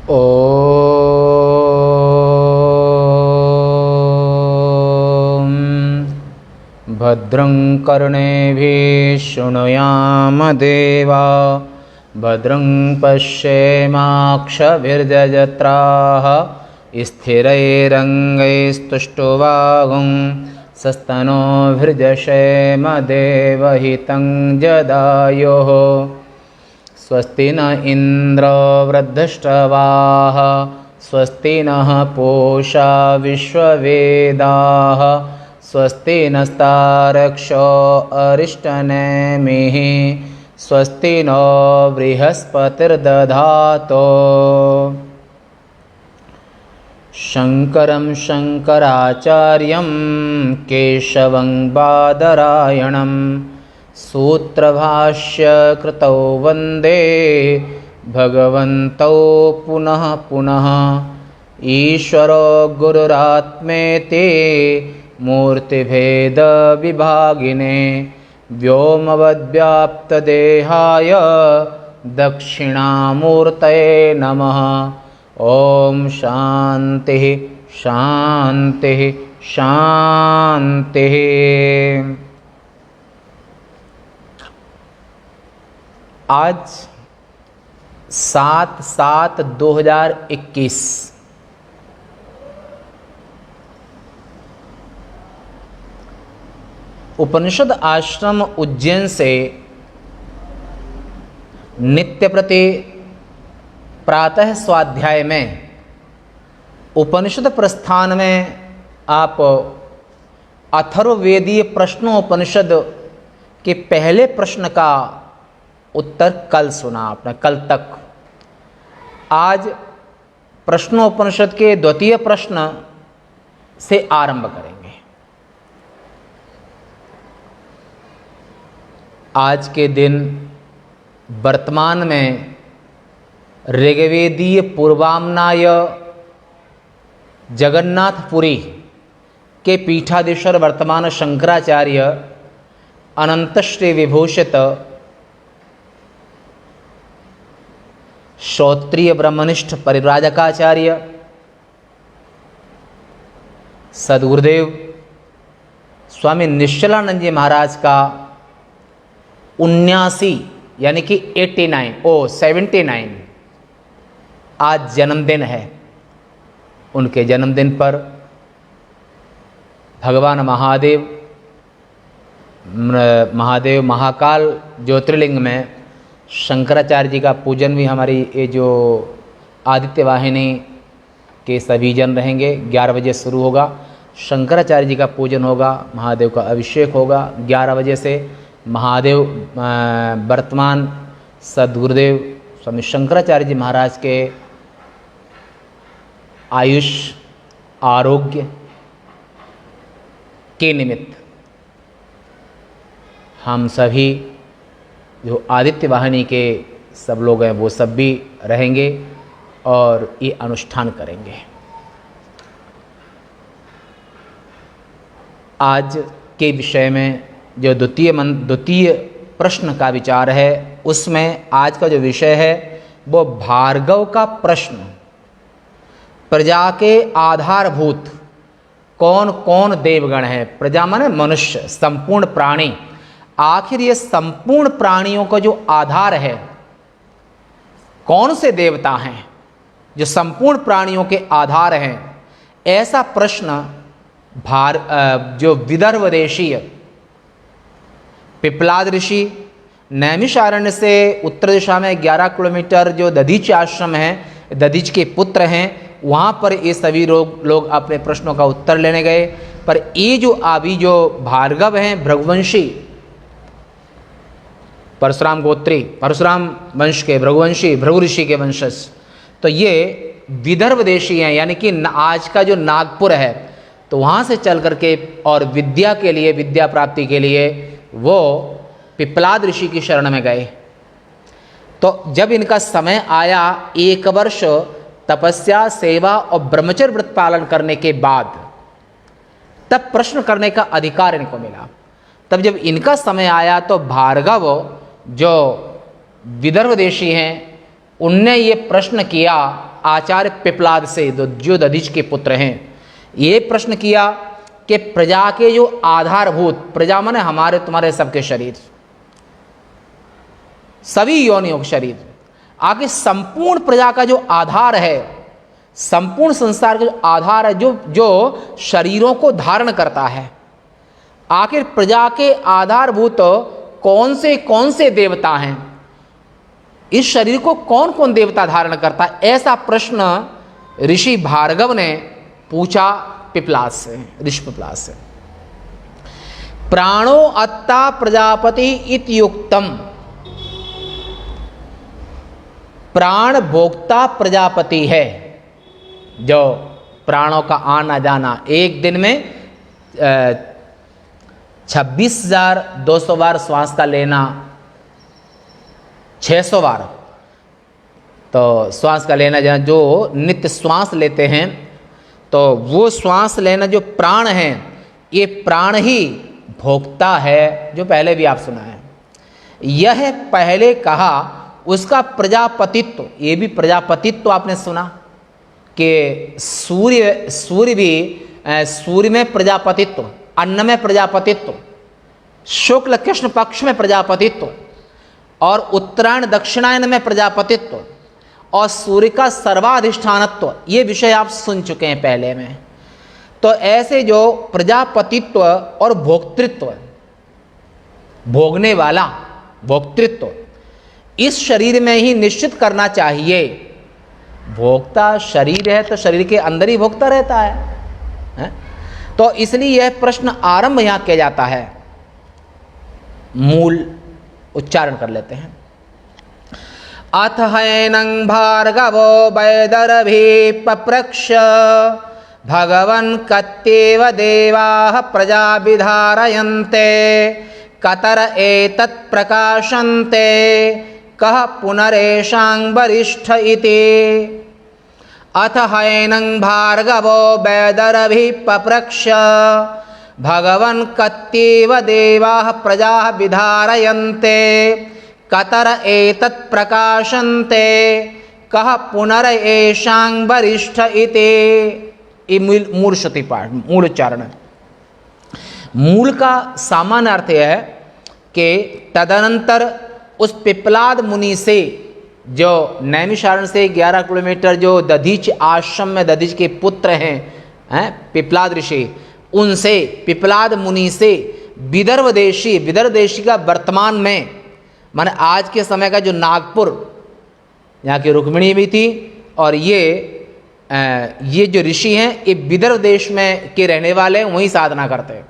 ॐ भद्रं कर्णेभिः शृणुयाम देवा भद्रं पश्येमाक्षभिर्यजत्राः स्थिरैरङ्गैस्तुष्टुवागुं सस्तनोभिर्यशेम देवहितं जदायुः स्वस्ति न इन्द्रो वृद्धश्रवाः स्वस्ति नः पूषा विश्ववेदाः स्वस्ति नस्तारक्षो अरिष्टनेमिः स्वस्ति नो बृहस्पतिर्दधातो। शङ्करं शङ्कराचार्यं केशवं बादरायणं सूत्रभाष्यकृतौ वन्दे भगवन्तौ पुनः पुनः। ईश्वरो गुरुरात्मेति मूर्तिभेदविभागिने व्योमवद्व्याप्तदेहाय दक्षिणामूर्तये नमः। ओम शांति शांति शांति। आज 7/7/2021 उपनिषद आश्रम उज्जैन से नित्य प्रति प्रातः स्वाध्याय में उपनिषद प्रस्थान में आप अथर्ववेदीय प्रश्नोपनिषद के पहले प्रश्न का उत्तर कल सुना आपने, कल तक। आज प्रश्नोपनिषद के द्वितीय प्रश्न से आरंभ करेंगे। आज के दिन वर्तमान में ऋग्वेदीय पूर्वामनाय जगन्नाथपुरी के पीठाधीश्वर वर्तमान शंकराचार्य अनंतश्री विभूषित श्रोत्रिय ब्रह्मनिष्ठ परिव्राजकाचार्य सद्गुरुदेव स्वामी निश्चलानंद जी महाराज का 79 यानी कि 79 आज जन्मदिन है। उनके जन्मदिन पर भगवान महादेव महाकाल ज्योतिर्लिंग में शंकराचार्य जी का पूजन भी हमारी ये जो आदित्य वाहिनी के सभी जन रहेंगे। 11 बजे शुरू होगा, शंकराचार्य जी का पूजन होगा, महादेव का अभिषेक होगा। 11 बजे से महादेव वर्तमान सद्गुरुदेव स्वामी शंकराचार्य जी महाराज के आयुष आरोग्य के निमित्त हम सभी जो आदित्य वाहिनी के सब लोग हैं वो सब भी रहेंगे और ये अनुष्ठान करेंगे। आज के विषय में जो द्वितीय प्रश्न का विचार है, उसमें आज का जो विषय है वो भार्गव का प्रश्न। प्रजा के आधारभूत कौन कौन देवगण हैं? प्रजा माने मनुष्य, संपूर्ण प्राणी। आखिर ये संपूर्ण प्राणियों का जो आधार है, कौन से देवता हैं जो संपूर्ण प्राणियों के आधार हैं? ऐसा प्रश्न जो विदर्भ देशीय पिपलाद ऋषि नैमिषारण्य से उत्तर दिशा में 11 किलोमीटर जो दधीच आश्रम है, दधीच के पुत्र हैं, वहाँ पर ये सभी लोग अपने प्रश्नों का उत्तर लेने गए। पर ये जो अभी जो भार्गव हैं, भृगुवंशी परशुराम गोत्री, परशुराम वंश के भृगुवंशी, भृगु ऋषि के वंशज, तो ये विदर्भ देशी हैं, यानी कि आज का जो नागपुर है, तो वहाँ से चल करके और विद्या के लिए, विद्या प्राप्ति के लिए वो पिपलाद ऋषि की शरण में गए। तो जब इनका समय आया, 1 वर्ष तपस्या, सेवा और ब्रह्मचर्य व्रत पालन करने के बाद तब प्रश्न करने का अधिकार इनको मिला। तब जब इनका समय आया तो भार्गव जो विदर्भ देशी हैं, उनने ये प्रश्न किया आचार्य पिपलाद से, जो दधिच के पुत्र हैं। ये प्रश्न किया कि प्रजा के जो आधारभूत, प्रजा माने हमारे तुम्हारे सबके शरीर, सभी योनियों के शरीर, आगे संपूर्ण प्रजा का जो आधार है, संपूर्ण संसार का जो आधार है, जो शरीरों को धारण करता है, आखिर प्रजा के आधारभूत कौन से देवता हैं, इस शरीर को कौन कौन देवता धारण करता है, ऐसा प्रश्न ऋषि भार्गव ने पूछा पिपलाद से, ऋषि पिपलाद से। प्राणो अत्ता प्रजापति इत्युक्तम, प्राण भोक्ता प्रजापति है, जो प्राणों का आना जाना, एक दिन में 26,200 बार श्वास का लेना, 600 बार तो श्वास का लेना जाना, जो नित्य श्वास लेते हैं, तो वो श्वास लेना जो प्राण है, ये प्राण ही भोक्ता है, जो पहले भी आप सुना है। यह पहले कहा उसका प्रजापतित्व, ये भी प्रजापतित्व आपने सुना कि सूर्य भी, सूर्य में प्रजापतित्व, अन्न में प्रजापतित्व, शुक्ल कृष्ण पक्ष में प्रजापतित्व, और उत्तरायण दक्षिणायन में प्रजापतित्व, और सूर्य का सर्वाधिष्ठानत्व, ये विषय आप सुन चुके हैं पहले में। तो ऐसे जो प्रजापतित्व और भोक्तृत्व, भोगने वाला भोक्तृत्व, इस शरीर में ही निश्चित करना चाहिए। भोक्ता शरीर है तो शरीर के अंदर ही भोक्ता रहता है? तो इसलिए यह प्रश्न आरंभ यहाँ किया जाता है। मूल उच्चारण कर लेते हैं। अथ हैनं भार्गवो वैदर्भी पप्रक्ष भगवन् कत्येव देवाः प्रजा विधारयन्ते कतर एतत् प्रकाशन्ते कः पुनरेषां वरिष्ठ इति। अथ हैनं भार्गवो वैदर्भी पप्रक्ष भगवन् कत्येव देवाः प्रजाः विधारयन्ते कतर एतत् प्रकाशन्ते कः पुनरेषां वरिष्ठ इति। ये मूल श्रुति पाठ, मूल उच्चारण है। मूल का सामान्य अर्थ यह है कि तदनंतर उस पिपलाद मुनि से, जो नैमिषारण्य से 11 किलोमीटर जो दधीच आश्रम में दधीच के पुत्र हैं पिपलाद ऋषि, उनसे, पिपलाद मुनि से विदर्भ देशी का वर्तमान में, माने आज के समय का जो नागपुर, यहाँ की रुक्मिणी भी थी, और ये जो ऋषि हैं ये विदर्भ देश में के रहने वाले हैं, वहीं साधना करते हैं।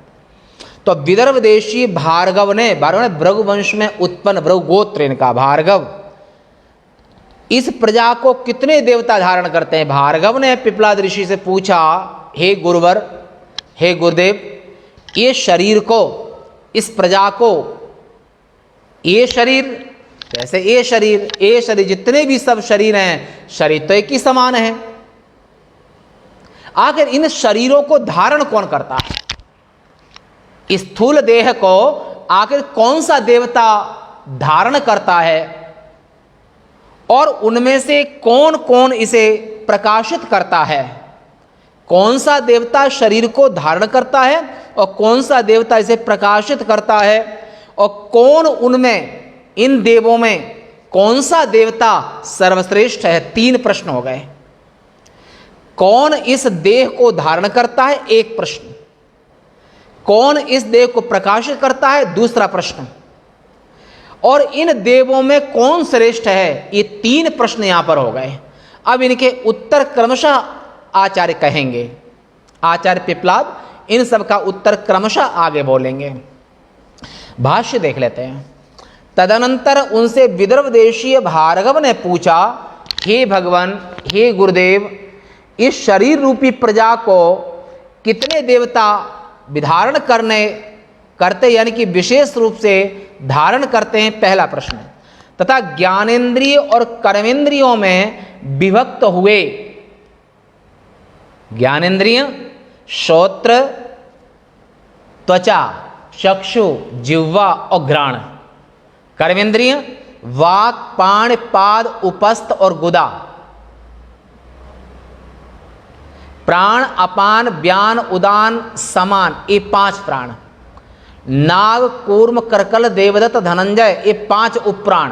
तो विदर्भ देशी भार्गव ने भृगुवंश में उत्पन्न, भृगु गोत्र इनका भार्गव, इस प्रजा को कितने देवता धारण करते हैं? भार्गव ने पिपलाद ऋषि से पूछा, हे गुरुवर, हे गुरुदेव, ये शरीर को, इस प्रजा को, ये शरीर, जैसे ये शरीर जितने भी सब शरीर हैं, शरीर तो एक ही समान है, आखिर इन शरीरों को धारण कौन करता है? स्थूल देह को आखिर कौन सा देवता धारण करता है, और उनमें से कौन कौन इसे प्रकाशित करता है? कौन सा देवता शरीर को धारण करता है और कौन सा देवता इसे प्रकाशित करता है, और कौन उनमें, इन देवों में कौन सा देवता सर्वश्रेष्ठ है? 3 प्रश्न हो गए। कौन इस देह को धारण करता है? एक प्रश्न। कौन इस देह को प्रकाशित करता है? दूसरा प्रश्न। और इन देवों में कौन श्रेष्ठ है? ये 3 प्रश्न यहां पर हो गए। अब इनके उत्तर क्रमशः आचार्य कहेंगे, आचार्य पिपलाद इन सब का उत्तर क्रमशः आगे बोलेंगे। भाष्य देख लेते हैं। तदनंतर उनसे विदर्भ देशीय भार्गव ने पूछा, हे भगवान, हे गुरुदेव, इस शरीर रूपी प्रजा को कितने देवता विधारण करते, यानी कि विशेष रूप से धारण करते हैं? पहला प्रश्न। तथा ज्ञानेन्द्रिय और कर्मेंद्रियों में विभक्त हुए, ज्ञानेन्द्रिय श्रोत्र, त्वचा, चक्षु, जिह्वा और घ्राण, कर्मेंद्रिय वाक, पाण, पाद, उपस्थ और गुदा, प्राण, अपान, व्यान, उदान, समान, ये 5 प्राण। नाग, कूर्म, करकल, देवदत्त, धनंजय, ये 5 उपप्राण।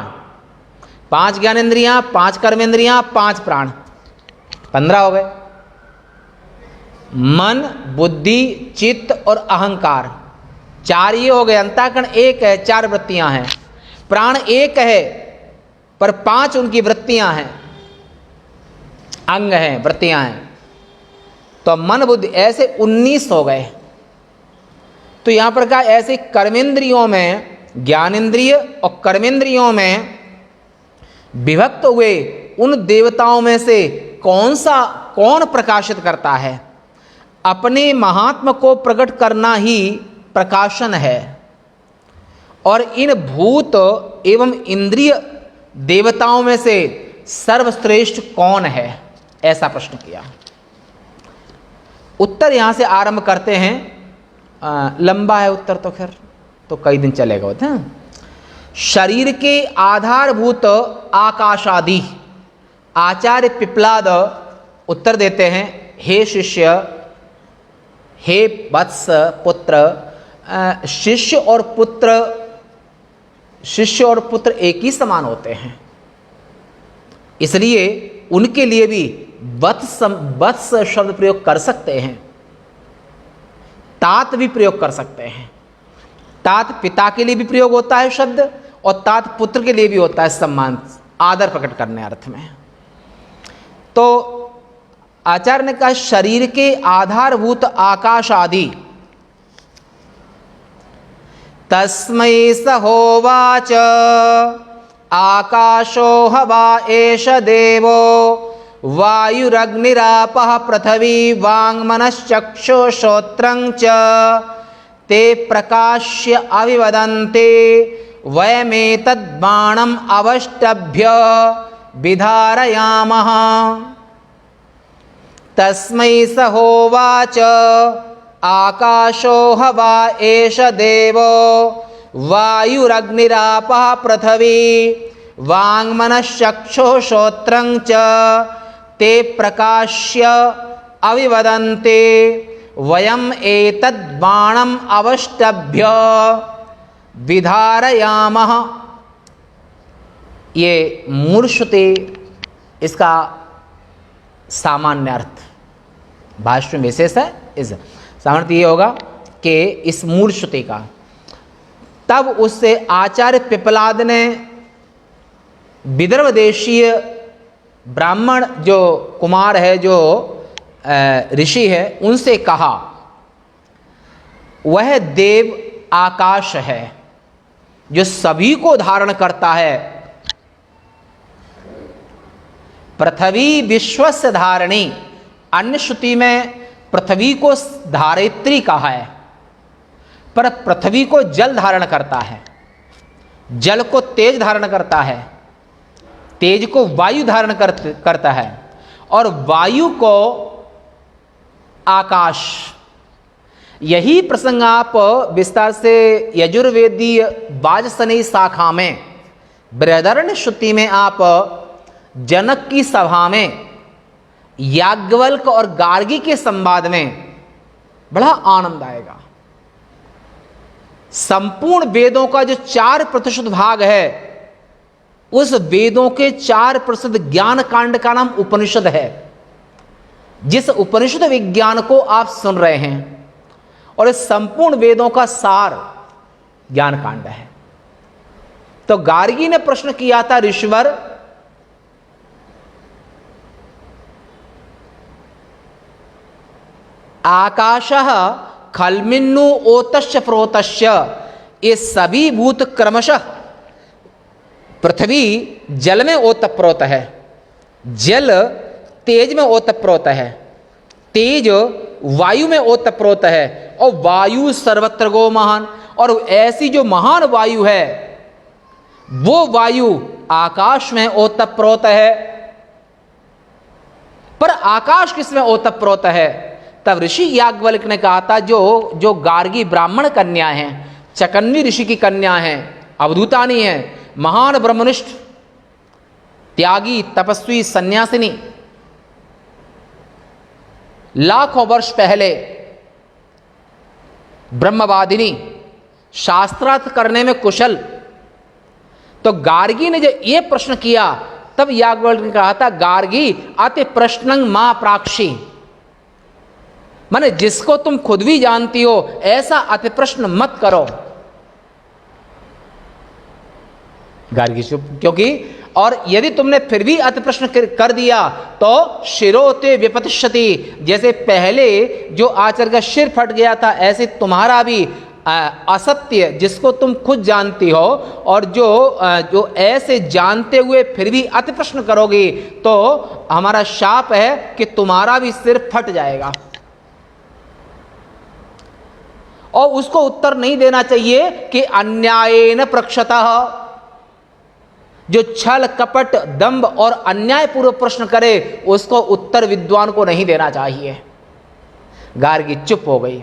5 ज्ञानेन्द्रियां, 5 कर्मेंद्रियां, 5 प्राण, 15 हो गए। मन, बुद्धि, चित्त और अहंकार 4 ये हो गए। अंतःकरण 1 है, 4 वृत्तियां हैं। प्राण 1 है पर 5 उनकी वृत्तियां हैं, अंग हैं, वृत्तियां हैं। तो मन, बुद्धि, ऐसे 19 हो गए। तो यहां पर कहा ऐसे कर्मेंद्रियों में, ज्ञानेन्द्रिय और कर्मेंद्रियों में विभक्त हुए उन देवताओं में से कौन प्रकाशित करता है? अपने महात्म को प्रकट करना ही प्रकाशन है। और इन भूत एवं इंद्रिय देवताओं में से सर्वश्रेष्ठ कौन है? ऐसा प्रश्न किया। उत्तर यहां से आरंभ करते हैं। लंबा है उत्तर तो, खैर तो कई दिन चलेगा होता है। शरीर के आधारभूत आकाशादि। आचार्य पिपलाद उत्तर देते हैं, हे शिष्य, हे वत्स पुत्र, शिष्य और पुत्र एक ही समान होते हैं, इसलिए उनके लिए भी वत्स शब्द प्रयोग कर सकते हैं, तात भी प्रयोग कर सकते हैं। तात पिता के लिए भी प्रयोग होता है शब्द, और तात पुत्र के लिए भी होता है, सम्मान, आदर प्रकट करने अर्थ में। तो आचार्य ने कहा शरीर के आधारभूत आकाश आदि। तस्मै स होवाच आकाशो हवा एष देवो वायुरग्निरापः पृथिवी वाङ्मनश्चक्षुश्रोत्रं च ते प्रकाश्य अविवदन्ते वयमेतद्बाणम् अवष्टभ्य विधारयामः। तस्मै स होवाच आकाशो हवा एष देवो वायुरग्निरापः पृथिवी वाङ्मनश्चक्षुश्रोत्रं च ते प्रकाश्य अविवदन्ते वयम् एतद्बाणम् अवष्टभ्य विधारयामः। ये मूल श्रुति, इसका सामान्य अर्थ, भाष्य में विशेष है। इस सामान्य ये होगा कि इस मूल श्रुति का, तब उससे आचार्य पिपलाद ने विदर्भ देशीय ब्राह्मण जो कुमार है, जो ऋषि है, उनसे कहा वह देव आकाश है जो सभी को धारण करता है। पृथ्वी विश्वस्य धारिणी, अन्य श्रुति में पृथ्वी को धारित्री कहा है, पर पृथ्वी को जल धारण करता है, जल को तेज धारण करता है, तेज को वायु धारण करता है, और वायु को आकाश। यही प्रसंग आप विस्तार से यजुर्वेदीय वाजसनेयी शाखा में बृहदारण्यक श्रुति में आप जनक की सभा में याज्ञवल्क्य और गार्गी के संवाद में बड़ा आनंद आएगा। संपूर्ण वेदों का जो 4% भाग है, उस वेदों के 4% ज्ञान कांड का नाम उपनिषद है। जिस उपनिषद विज्ञान को आप सुन रहे हैं, और इस संपूर्ण वेदों का सार ज्ञान कांड है। तो गार्गी ने प्रश्न किया था, ऋषिवर आकाशः खल्मिन्नु ओतश्च प्रोतश्च, ये सभी भूत क्रमशः, पृथ्वी जल में ओतप्रोत है, जल तेज में ओतप्रोत है, तेज वायु में ओतप्रोत है, और वायु सर्वत्र गो महान। और ऐसी जो महान वायु है, वो वायु आकाश में ओतप्रोत है। पर आकाश किसमें ओतप्रोत है? तब ऋषि याज्ञवल्क्य ने कहा था, जो गार्गी ब्राह्मण कन्या हैं, चकन्नी ऋषि की कन्या हैं, अवधूतानी हैं, महान ब्रह्मनिष्ठ त्यागी तपस्वी सन्यासिनी, लाखों वर्ष पहले ब्रह्मवादिनी, शास्त्रार्थ करने में कुशल, तो गार्गी ने जो ये प्रश्न किया तब याज्ञवल्क्य ने कहा था, गार्गी अति प्रश्नं मा प्राक्षी, माने जिसको तुम खुद भी जानती हो ऐसा अति प्रश्न मत करो। गार्गी चुप, क्योंकि और यदि तुमने फिर भी अति प्रश्न कर दिया तो शिरोते विपतिष्यति, जैसे पहले जो आचार्य का सिर फट गया था ऐसे तुम्हारा भी असत्य जिसको तुम खुद जानती हो और जो ऐसे जानते हुए फिर भी अति प्रश्न करोगी तो हमारा शाप है कि तुम्हारा भी सिर फट जाएगा। और उसको उत्तर नहीं देना चाहिए कि अन्यायेन प्रक्षतः, जो छल कपट दंभ और अन्याय पूर्व प्रश्न करे उसको उत्तर विद्वान को नहीं देना चाहिए। गार्गी चुप हो गई,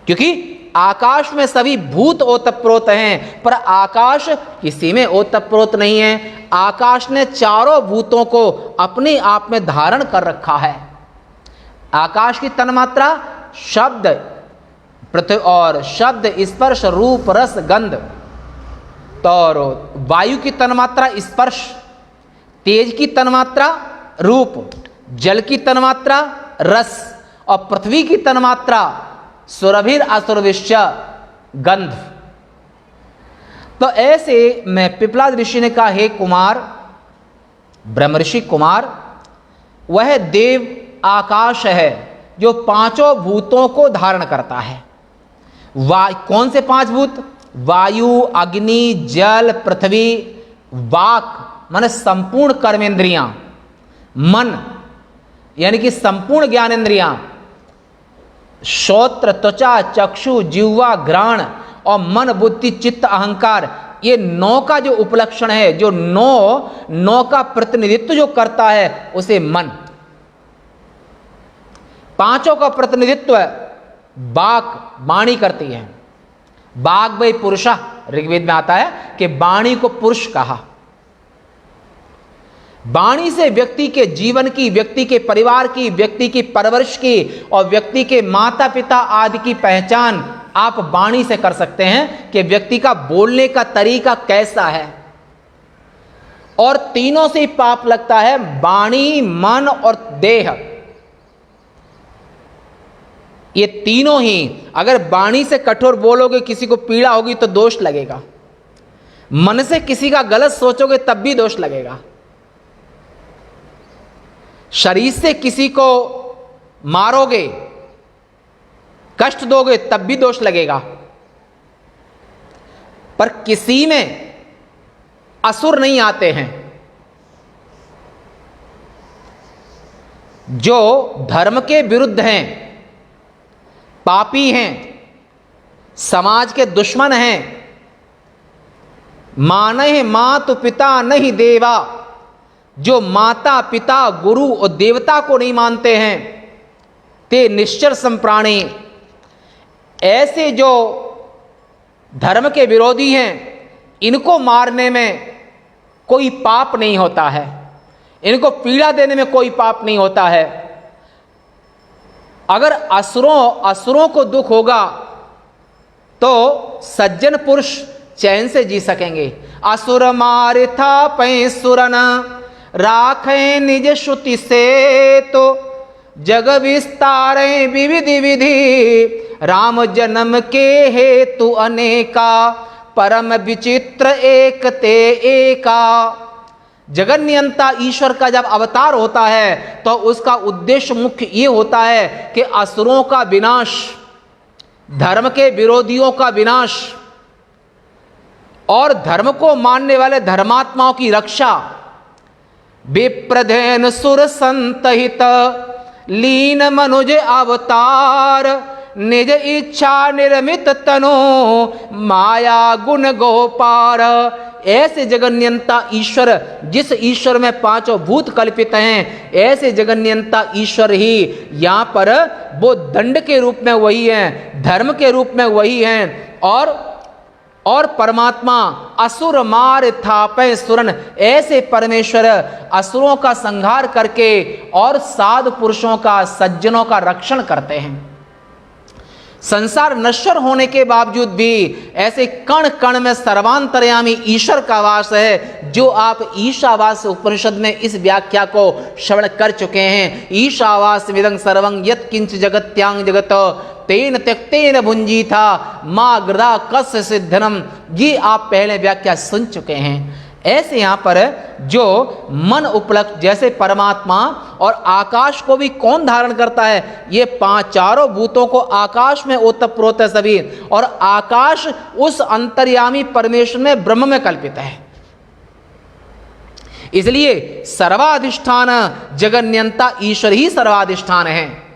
क्योंकि आकाश में सभी भूत ओतप्रोत हैं पर आकाश किसी में ओतप्रोत नहीं है। आकाश ने चारों भूतों को अपने आप में धारण कर रखा है। आकाश की तन्मात्रा शब्द, पृथ्वी और शब्द स्पर्श रूप रस गंध, तो वायु की तन्मात्रा स्पर्श, तेज की तन्मात्रा रूप, जल की तन्मात्रा रस और पृथ्वी की तन्मात्रा सुरभिर असुरविश्च गंध। तो ऐसे मैं पिपलाद ऋषि ने कहा, हे कुमार, ब्रह्म ऋषि कुमार, वह देव आकाश है जो पांचों भूतों को धारण करता है। कौन से पांच भूत? वायु, अग्नि, जल, पृथ्वी, वाक माने संपूर्ण कर्मेंद्रियां, मन यानी कि संपूर्ण ज्ञानेंद्रियां, श्रोत्र, त्वचा, चक्षु, जिह्वा, घ्राण और मन, बुद्धि, चित्त, अहंकार, ये 9 का जो उपलक्षण है, जो 9 का प्रतिनिधित्व जो करता है उसे मन। पांचों का प्रतिनिधित्व वाक, वाणी करती है। वाग वै पुरुषा, ऋग्वेद में आता है कि वाणी को पुरुष कहा। वाणी से व्यक्ति के जीवन की, व्यक्ति के परिवार की, व्यक्ति की परवरिश की और व्यक्ति के माता पिता आदि की पहचान आप वाणी से कर सकते हैं कि व्यक्ति का बोलने का तरीका कैसा है। और तीनों से पाप लगता है, वाणी, मन और देह। ये तीनों ही, अगर वाणी से कठोर बोलोगे किसी को पीड़ा होगी तो दोष लगेगा, मन से किसी का गलत सोचोगे तब भी दोष लगेगा, शरीर से किसी को मारोगे, कष्ट दोगे तब भी दोष लगेगा। पर किसी में असुर नहीं आते हैं। जो धर्म के विरुद्ध हैं, पापी हैं, समाज के दुश्मन हैं, माने मातु पिता नहीं देवा, जो माता पिता गुरु और देवता को नहीं मानते हैं, ते निश्चर संप्राणी, ऐसे जो धर्म के विरोधी हैं इनको मारने में कोई पाप नहीं होता है, इनको पीड़ा देने में कोई पाप नहीं होता है। अगर असुरों को दुख होगा तो सज्जन पुरुष चैन से जी सकेंगे। असुर मारे था पैसुरन राखे निज श्रुति से, तो जग विस्तारे विविधि विधि, राम जन्म के हेतु अनेका, परम विचित्र एक ते एका। जगन्नियंता ईश्वर का जब अवतार होता है तो उसका उद्देश्य मुख्य ये होता है कि असुरों का विनाश, धर्म के विरोधियों का विनाश और धर्म को मानने वाले धर्मात्माओं की रक्षा। विप्रधेन सुर संतहित लीन मनुज अवतार, निज इच्छा निर्मित तनो माया गुण गोपार। ऐसे जगन्यंता ईश्वर, जिस ईश्वर में पांचों भूत कल्पित हैं, ऐसे जगन्यंता ईश्वर ही यहाँ पर वो दंड के रूप में वही हैं, धर्म के रूप में वही हैं और परमात्मा असुर मार थापे सुरन, ऐसे परमेश्वर असुरों का संहार करके और साधु पुरुषों का, सज्जनों का रक्षण करते हैं। संसार नश्वर होने के बावजूद भी ऐसे कण कण में सर्वांतर्यामी ईश्वर का वास है, जो आप ईशावास उपनिषद में इस व्याख्या को श्रवण कर चुके हैं। ईशावास विदं सर्वं यत् किंच जगत्यांग जगत तेन त्यक्तेन भुंजी था माँ गृदा कस्य सिद्धनम, ये आप पहले व्याख्या सुन चुके हैं। ऐसे यहाँ पर जो मन उपलक्ष्य, जैसे परमात्मा और आकाश को भी कौन धारण करता है, ये चारों भूतों को आकाश में ओतप्रोत है सभी, और आकाश उस अंतर्यामी परमेश्वर में ब्रह्म में कल्पित है। इसलिए सर्वाधिष्ठान जगन्यंता ईश्वर ही सर्वाधिष्ठान है।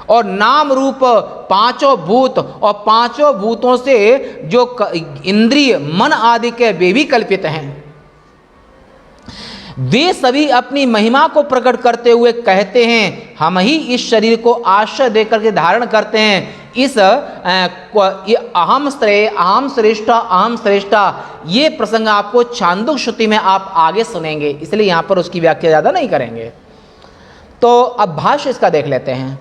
और नाम रूप पांचों भूत, और पांचों भूतों से जो इंद्रिय मन आदि के वे भी कल्पित हैं। वे सभी अपनी महिमा को प्रकट करते हुए कहते हैं, हम ही इस शरीर को आश्रय देकर के धारण करते हैं। इस अहम श्रेष्ठा ये प्रसंग आपको छांदोग्य श्रुति में आप आगे सुनेंगे, इसलिए यहां पर उसकी व्याख्या ज्यादा नहीं करेंगे। तो अब भाष्य इसका देख लेते हैं।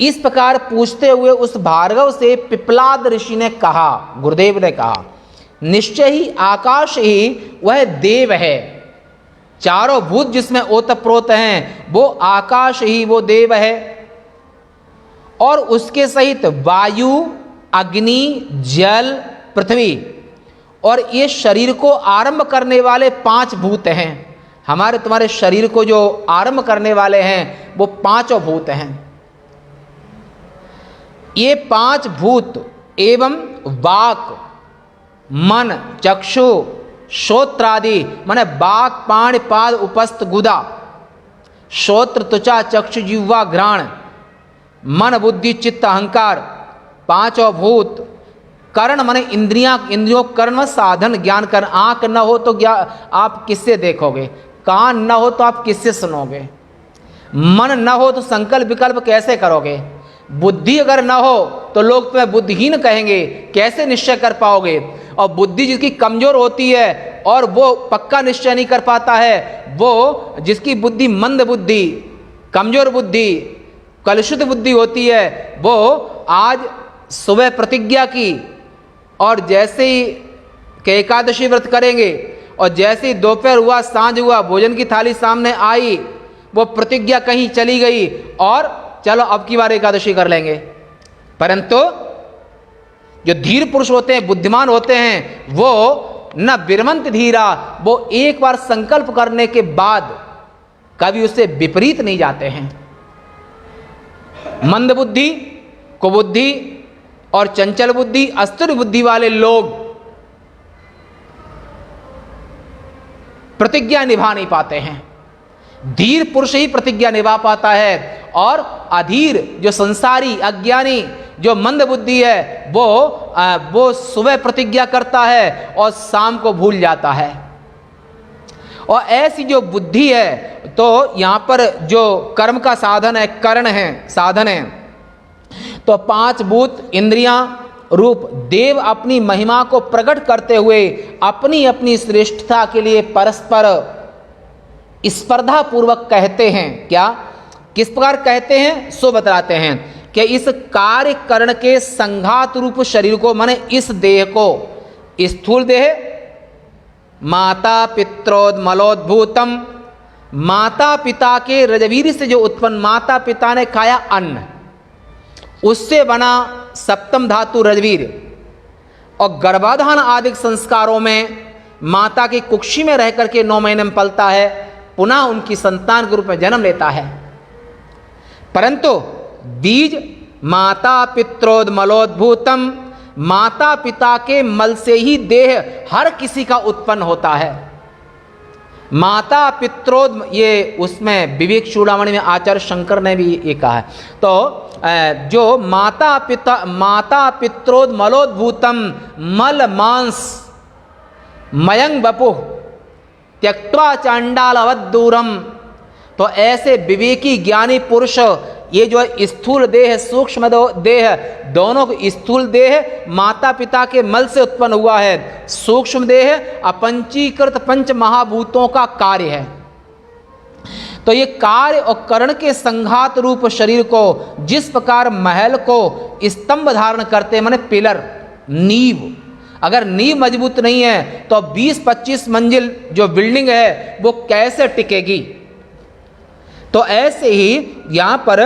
इस प्रकार पूछते हुए उस भार्गव से पिप्लाद ऋषि ने कहा, गुरुदेव ने कहा, निश्चय ही आकाश ही वह देव है। चारों भूत जिसमें ओतप्रोत हैं वो आकाश ही वो देव है, और उसके सहित वायु, अग्नि, जल, पृथ्वी, और ये शरीर को आरंभ करने वाले 5 भूत हैं। हमारे तुम्हारे शरीर को जो आरंभ करने वाले हैं वो 5 भूत हैं। ये 5 भूत एवं वाक, मन, चक्षु, श्रोत्रादि, माने बाक, पाण, पाद, उपस्थ, गुदा, श्रोत्र, त्वचा, चक्षु, जिह्वा, घ्राण, मन, बुद्धि, चित्त, अहंकार, 5 भूत, कर्ण माने इंद्रियां, इंद्रियों, कर्म, साधन, ज्ञान कर्ण। आंख न हो तो आप किससे देखोगे, कान न हो तो आप किससे सुनोगे, मन न हो तो संकल्प विकल्प कैसे करोगे, बुद्धि अगर ना हो तो लोग तुम्हें बुद्धिहीन कहेंगे, कैसे निश्चय कर पाओगे। और बुद्धि जिसकी कमजोर होती है और वो पक्का निश्चय नहीं कर पाता है, वो जिसकी बुद्धि मंद बुद्धि, कमजोर बुद्धि, कलुषित बुद्धि होती है, वो आज सुबह प्रतिज्ञा की और जैसे ही कि एकादशी व्रत करेंगे और जैसे ही दोपहर हुआ, सांझ हुआ, भोजन की थाली सामने आई, वो प्रतिज्ञा कहीं चली गई और चलो अब की बार एकादशी कर लेंगे। परंतु जो धीर पुरुष होते हैं, बुद्धिमान होते हैं, वो न विरमंत धीरा, वो एक बार संकल्प करने के बाद कभी उससे विपरीत नहीं जाते हैं। मंद बुद्धि, कुबुद्धि और चंचल बुद्धि, अस्थिर बुद्धि वाले लोग प्रतिज्ञा निभा नहीं पाते हैं। धीर पुरुष ही प्रतिज्ञा निभा पाता है, और अधीर जो संसारी अज्ञानी जो मंद बुद्धि है वो सुबह प्रतिज्ञा करता है और शाम को भूल जाता है। और ऐसी जो बुद्धि है, तो यहां पर जो कर्म का साधन है, कर्ण है, साधन है, तो 5 भूत इंद्रियां रूप देव अपनी महिमा को प्रकट करते हुए अपनी अपनी श्रेष्ठता के लिए परस्पर स्पर्धा पूर्वक कहते हैं। क्या, किस प्रकार कहते हैं सो बतलाते हैं कि इस कार्य करण के संघात रूप शरीर को, माने इस देह को, स्थूल देह, माता पित्रोदमलोद्भूतम, माता पिता के रजवीर से जो उत्पन्न, माता पिता ने खाया अन्न, उससे बना सप्तम धातु रजवीर, और गर्भाधान आदि संस्कारों में माता की कुक्षी में रह करके 9 महीने में पलता है, पुनः उनकी संतान के रूप में जन्म लेता है। परंतु बीज माता पित्रोदमलोद्भूतम, माता पिता के मल से ही देह हर किसी का उत्पन्न होता है। माता पित्रोद, ये उसमें विवेक चूड़ामणि में आचार्य शंकर ने भी ये कहा है। तो जो माता पित्रोदमलोद्भूतम मल मांस मयंग बपुः त्यक्त्वा चांडाल अवद्धूरम, तो ऐसे विवेकी ज्ञानी पुरुष ये जो स्थूल देह सूक्ष्म देह दोनों को, स्थूल देह माता पिता के मल से उत्पन्न हुआ है, सूक्ष्म देह अपंचीकृत पंच महाभूतों का कार्य है। तो ये कार्य और करण के संघात रूप शरीर को जिस प्रकार महल को स्तंभ धारण करते हैं, माने पिलर, नींव, अगर नींव मजबूत नहीं है तो 20-25 मंजिल जो बिल्डिंग है वो कैसे टिकेगी। तो ऐसे ही यहाँ पर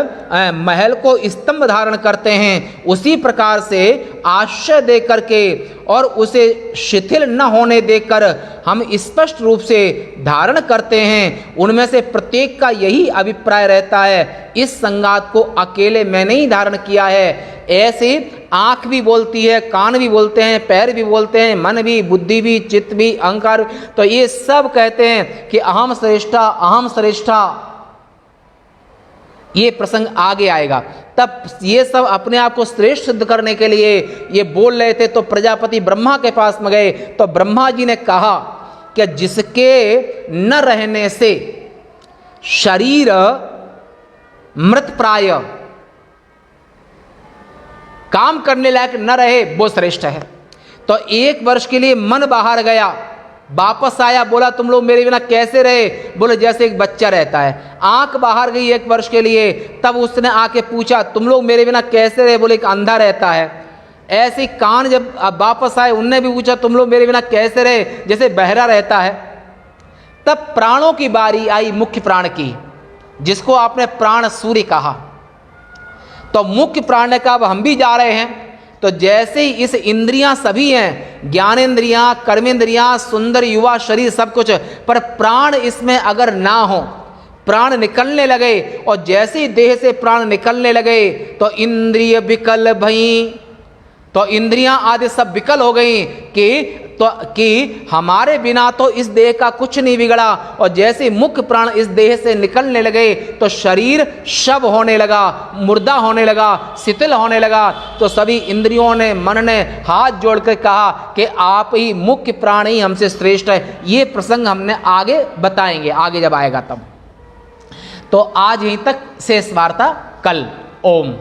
महल को स्तंभ धारण करते हैं, उसी प्रकार से आश्रय दे करके और उसे शिथिल न होने देकर हम स्पष्ट रूप से धारण करते हैं। उनमें से प्रत्येक का यही अभिप्राय रहता है, इस संगात को अकेले मैंने ही धारण किया है। ऐसे आँख भी बोलती है, कान भी बोलते हैं, पैर भी बोलते हैं, मन भी, बुद्धि भी, चित्त भी, अहंकार। तो ये सब कहते हैं कि अहम श्रेष्ठा, अहम श्रेष्ठा। ये प्रसंग आगे आएगा। तब ये सब अपने आप को श्रेष्ठ सिद्ध करने के लिए ये बोल रहे थे। तो प्रजापति ब्रह्मा के पास में गए तो ब्रह्मा जी ने कहा कि जिसके न रहने से शरीर मृत प्राय, काम करने लायक न रहे, वो श्रेष्ठ है। तो 1 वर्ष के लिए मन बाहर गया, वापस आया, बोला तुम लोग मेरे बिना कैसे रहे? बोले जैसे एक बच्चा रहता है। आंख बाहर गई 1 वर्ष के लिए, तब उसने आके पूछा तुम लोग मेरे बिना कैसे रहे? बोले एक अंधा रहता है। ऐसे कान जब वापस आए, उनने भी पूछा तुम लोग मेरे बिना कैसे रहे? जैसे बहरा रहता है। तब प्राणों की बारी आई, मुख्य प्राण की, जिसको आपने प्राण सूर्य कहा। तो मुख्य प्राण ने कहा अब हम भी जा रहे हैं। तो जैसे ही इस इंद्रियां सभी हैं, ज्ञानेंद्रियां, कर्मेंद्रियां, सुंदर युवा शरीर सब कुछ, पर प्राण इसमें अगर ना हो, प्राण निकलने लगे, और जैसे ही देह से प्राण निकलने लगे तो इंद्रिय विकल भई, तो इंद्रियां आदि सब विकल हो गई कि हमारे बिना तो इस देह का कुछ नहीं बिगड़ा। और जैसे मुख्य प्राण इस देह से निकलने लगे तो शरीर शव होने लगा, मुर्दा होने लगा, शिथिल होने लगा। तो सभी इंद्रियों ने, मन ने हाथ जोड़कर कहा कि आप ही मुख्य प्राण ही हमसे श्रेष्ठ है। ये प्रसंग हमने आगे बताएंगे, आगे जब आएगा तब। तो आज यहीं तक शेष वार्ता, कल। ओम।